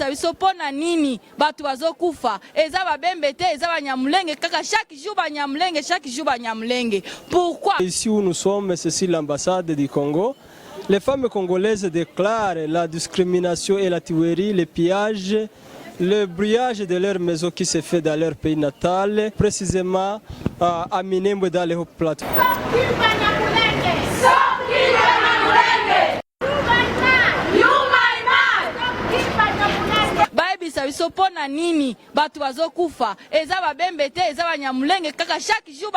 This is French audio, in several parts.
bayebisa biso pona nini batu bazokufa eza babembe te eza banyamulenge kaka chaque jour banyamulenge. Pourquoi? Ici où nous sommes, c'est l'ambassade du Congo. Les femmes congolaises déclarent la discrimination et la tuerie, le pillage, le brûlage de leur maison qui se fait dans leur pays natal, précisément à Minembwe dans les Hautes-Plateaux. Biso pona nini batu bazokufa eza babembe te eza banyamulenge kaka chaque jour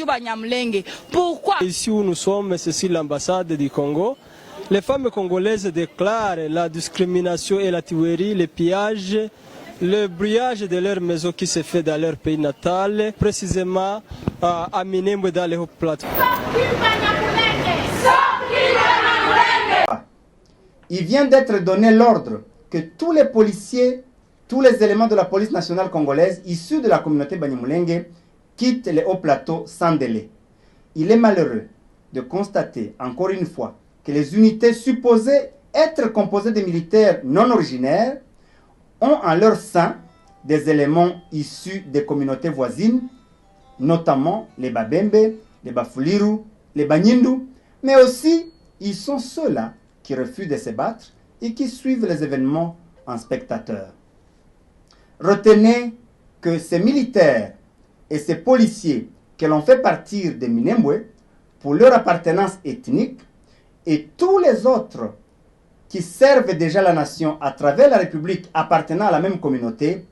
banyamulenge. Pourquoi? Ici où nous sommes, c'est l'ambassade du Congo. Les femmes congolaises déclarent la discrimination et la tuerie, le pillage, le brûlage de leur maison qui se fait dans leur pays natal, précisément à Minembwe dans les Hautes-Plateaux. Il vient d'être donné l'ordre que tous les policiers, tous les éléments de la police nationale congolaise issus de la communauté Banyamulenge quittent les hauts plateaux sans délai. Il est malheureux de constater encore une fois que les unités supposées être composées de militaires non originaires ont en leur sein des éléments issus des communautés voisines, notamment les Babembe, les Bafuliru, les Banyindu, mais aussi ils sont ceux-là qui refusent de se battre et qui suivent les événements en spectateurs. Retenez que ces militaires et ces policiers que l'on fait partir de Minembwe pour leur appartenance ethnique et tous les autres qui servent déjà la nation à travers la République appartenant à la même communauté,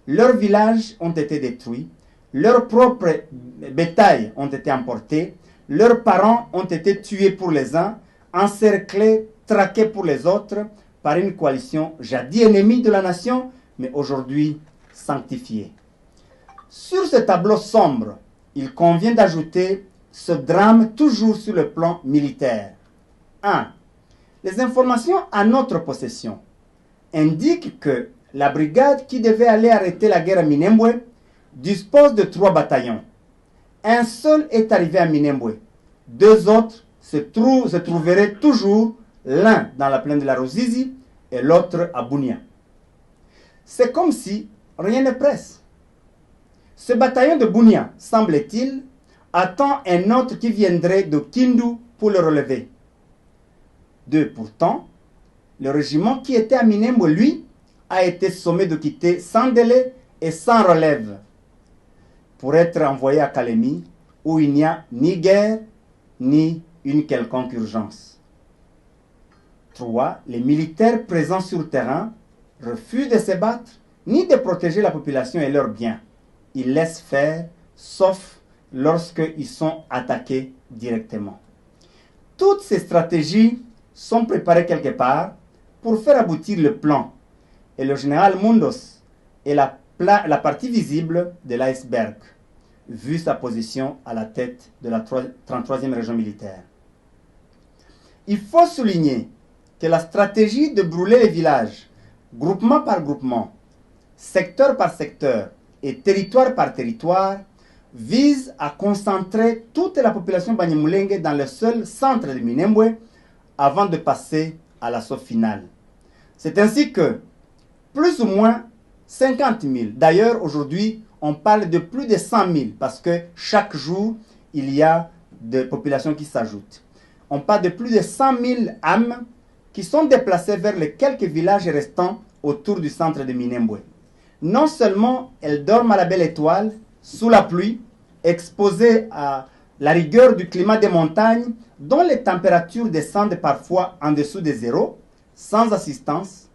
leurs villages ont été détruits, leurs propres bétails ont été emportés, leurs parents ont été tués pour les uns, encerclés, traqués pour les autres, par une coalition jadis ennemie de la nation, mais aujourd'hui sanctifiée. Sur ce tableau sombre, il convient d'ajouter ce drame toujours sur le plan militaire. 1. Les informations à notre possession indiquent que la brigade qui devait aller arrêter la guerre à Minembwe dispose de 3 bataillons. Un seul est arrivé à Minembwe. 2 autres se trouveraient toujours, l'un dans la plaine de la Ruzizi et l'autre à Bunia. C'est comme si rien ne presse. Ce bataillon de Bunia, semble-t-il, attend un autre qui viendrait de Kindu pour le relever. 2. Pourtant, le régiment qui était à Minembwe, lui, a été sommé de quitter sans délai et sans relève pour être envoyé à Kalemi, où il n'y a ni guerre, ni une quelconque urgence. 3. Les militaires présents sur le terrain refusent de se battre ni de protéger la population et leurs biens. Ils laissent faire, sauf lorsqu'ils sont attaqués directement. Toutes ces stratégies sont préparées quelque part pour faire aboutir le plan. Et le général Mundos est la partie visible de l'iceberg, vu sa position à la tête de la 33e région militaire. Il faut souligner que la stratégie de brûler les villages, groupement par groupement, secteur par secteur et territoire par territoire, vise à concentrer toute la population Banyamulenge dans le seul centre de Minembwe avant de passer à l'assaut final. C'est ainsi que plus ou moins 50 000, d'ailleurs aujourd'hui on parle de plus de 100 000 parce que chaque jour il y a des populations qui s'ajoutent. On parle de plus de 100 000 âmes qui sont déplacées vers les quelques villages restants autour du centre de Minembwe. Non seulement elles dorment à la belle étoile, sous la pluie, exposées à la rigueur du climat des montagnes, dont les températures descendent parfois en dessous de zéro, sans assistance,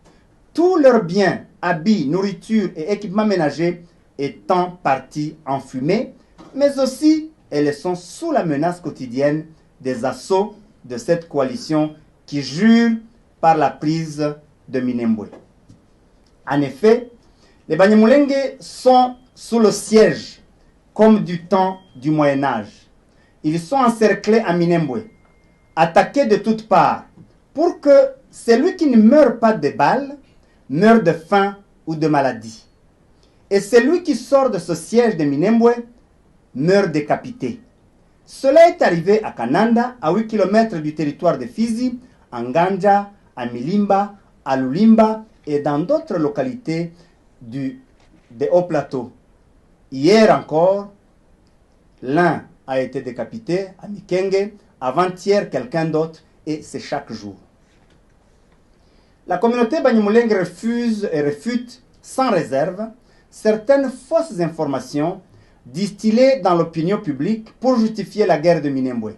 tous leurs biens, habits, nourriture et équipements ménagers étant partis en fumée, mais aussi elles sont sous la menace quotidienne des assauts de cette coalition qui jure par la prise de Minembwe. En effet, les Banyamulenge sont sous le siège comme du temps du Moyen-Âge. Ils sont encerclés à Minembwe, attaqués de toutes parts, pour que celui qui ne meurt pas de balles meure de faim ou de maladie. Et celui qui sort de ce siège de Minembwe meurt décapité. Cela est arrivé à Kananda, à 8 km du territoire de Fizi, à Nganja, à Milimba, à Lulimba, et dans d'autres localités des hauts plateaux. Hier encore, l'un a été décapité à Mikenge, avant-hier quelqu'un d'autre, et c'est chaque jour. La communauté Banyamulenge refuse et réfute sans réserve certaines fausses informations distillées dans l'opinion publique pour justifier la guerre de Minembwe.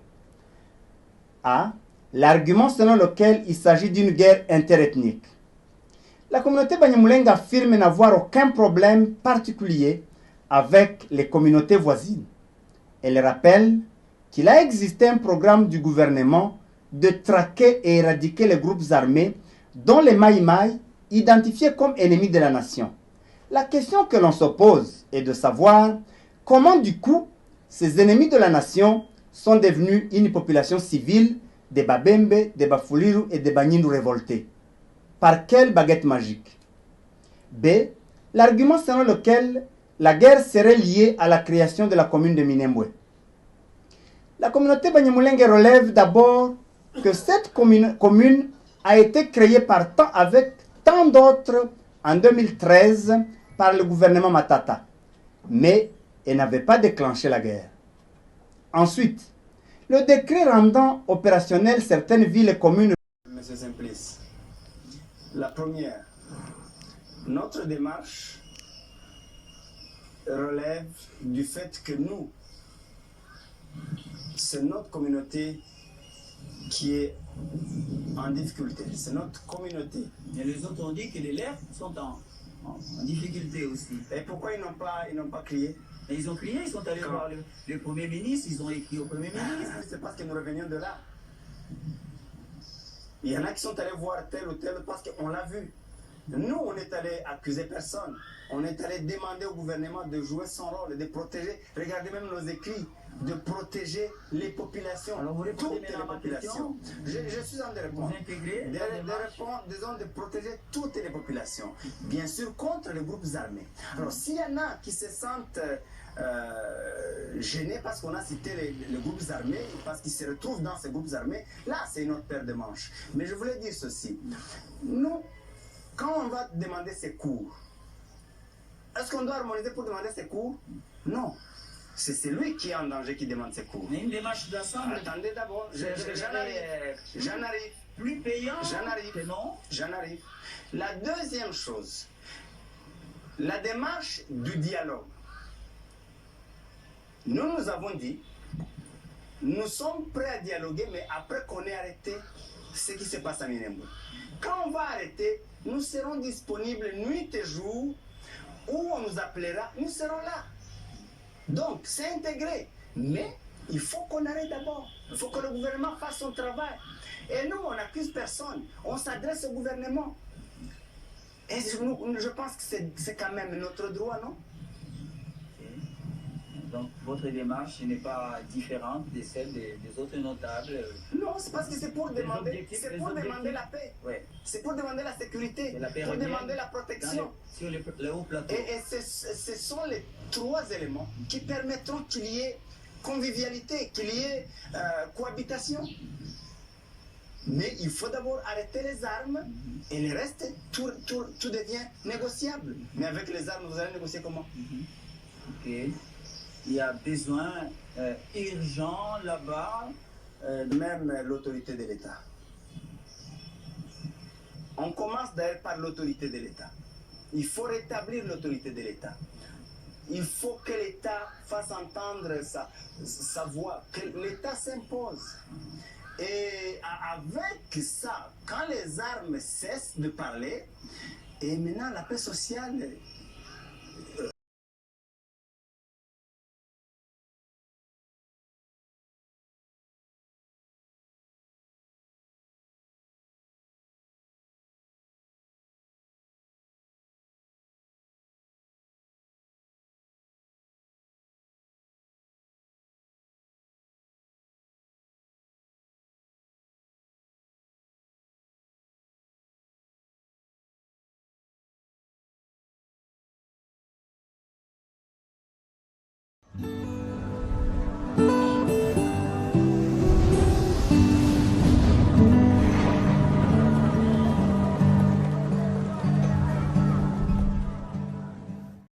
A. L'argument selon lequel il s'agit d'une guerre interethnique. La communauté Banyamulenge affirme n'avoir aucun problème particulier avec les communautés voisines. Elle rappelle qu'il a existé un programme du gouvernement de traquer et éradiquer les groupes armés dont les Maï Maï identifiés comme ennemis de la nation. La question que l'on se pose est de savoir comment du coup ces ennemis de la nation sont devenus une population civile des Babembe, des Bafuliru et des Banyindu révoltés. Par quelle baguette magique? B. L'argument selon lequel la guerre serait liée à la création de la commune de Minembwe. La communauté Banyamulenge relève d'abord que cette commune a été créée avec tant d'autres en 2013 par le gouvernement Matata, mais elle n'avait pas déclenché la guerre. Ensuite, le décret rendant opérationnelles certaines villes et communes. Monsieur Simplice, la première, notre démarche relève du fait que nous, c'est notre communauté qui est en difficulté. C'est notre communauté. Et les autres ont dit que les lèvres sont en difficulté aussi. Et pourquoi ils n'ont pas crié? Et ils ont crié, ils sont allés voir le Premier ministre, ils ont écrit au Premier ministre. C'est parce que nous revenions de là. Il y en a qui sont allés voir tel ou tel parce qu'on l'a vu. Nous, on est allé accuser personne. On est allé demander au gouvernement de jouer son rôle, de protéger. Regardez même nos écrits, de protéger les populations. Alors vous toutes les populations. Je suis en train de répondre. Disons de protéger toutes les populations. Bien sûr, contre les groupes armés. Alors s'il y en a qui se sentent gênés parce qu'on a cité les groupes armés, parce qu'ils se retrouvent dans ces groupes armés, là c'est une autre paire de manches. Mais je voulais dire ceci. Nous, quand on va demander secours, est-ce qu'on doit harmoniser pour demander secours? Non. C'est celui qui est en danger qui demande secours. Mais une démarche d'ensemble. Attendez d'abord, j'en arrive. Plus payant que non. J'en arrive. La deuxième chose, la démarche du dialogue. Nous avons dit, nous sommes prêts à dialoguer, mais après qu'on ait arrêté ce qui se passe à Minembwe. Quand on va arrêter, nous serons disponibles nuit et jour, où on nous appellera, nous serons là. Donc, c'est intégré. Mais il faut qu'on arrête d'abord. Il faut que le gouvernement fasse son travail. Et nous, on n'accuse personne. On s'adresse au gouvernement. Et je pense que c'est quand même notre droit, non? Donc, votre démarche n'est pas différente de celle des autres notables. Non, c'est parce que c'est pour demander la paix. Ouais. C'est pour demander la sécurité, pour demander la protection. Sur le haut plateau. Et ce sont les trois éléments qui permettront qu'il y ait convivialité, qu'il y ait cohabitation. Mais il faut d'abord arrêter les armes et le reste, tout devient négociable. Mais avec les armes, vous allez négocier comment? Ok. Il y a besoin urgent là-bas. Même l'autorité de l'État. On commence d'ailleurs par l'autorité de l'État. Il faut rétablir l'autorité de l'État. Il faut que l'État fasse entendre sa voix, que l'État s'impose. Et avec ça, quand les armes cessent de parler, et maintenant la paix sociale